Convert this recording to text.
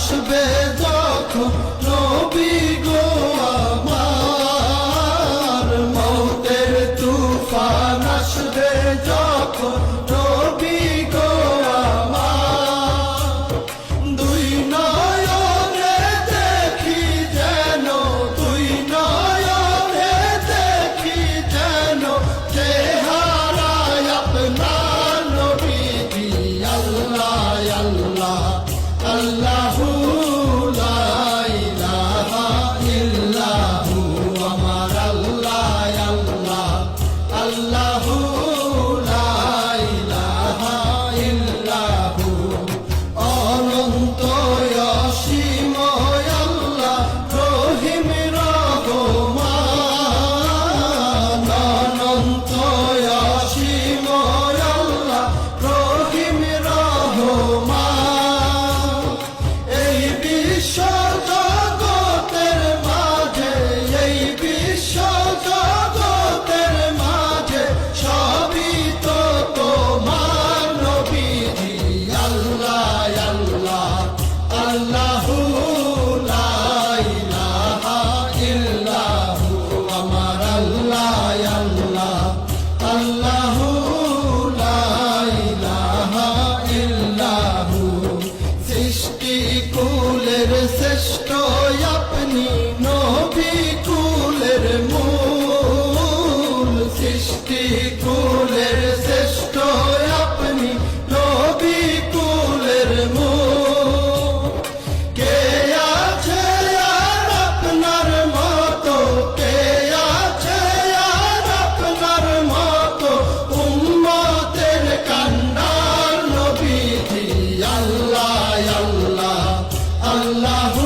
আসবে যখন নবী গো আমার, মৌতের তুফান আসবে যখন নবী গো আমার, দুই নয়নে দেখি যেন, দুই নয়নে দেখি যেন চেহারায় আপনার নবীজি। আল্লাহ আল্লাহ আল্লাহু লা ইলাহা ইল্লাহু, আমার আল্লাহ আল্লাহ আল্লাহু লা ইলাহা ইল্লাহু, অনন্ত অসীম আল্লাহ রহিম রহমান, অনন্ত অসীম আল্লাহ রহিম রহমান। এই বিশ্ব জগতের মাঝে, এই বিশ্ব জগতের মাঝে সবই তো তোমার নবীজি। আল্লাহ আল্লাহ আল্লাহু লা ইলাহা ইল্লাহু, আমার আল্লাহ আল্লাহ আল্লাহু লা ইলাহা ইল্লাহু। সৃষ্টি কুলের শ্রেষ্ঠ আপনি, নবী কুলের মূল, সৃষ্টি কুলের শ্রেষ্ঠ আপনি, নবী কুলের মূল। কে আছে আর আপনার মতো, কে আছে আর আপনার মতো উম্মতের কান্ডার নবীজি। আল্লাহ আল্লাহ আল্লাহু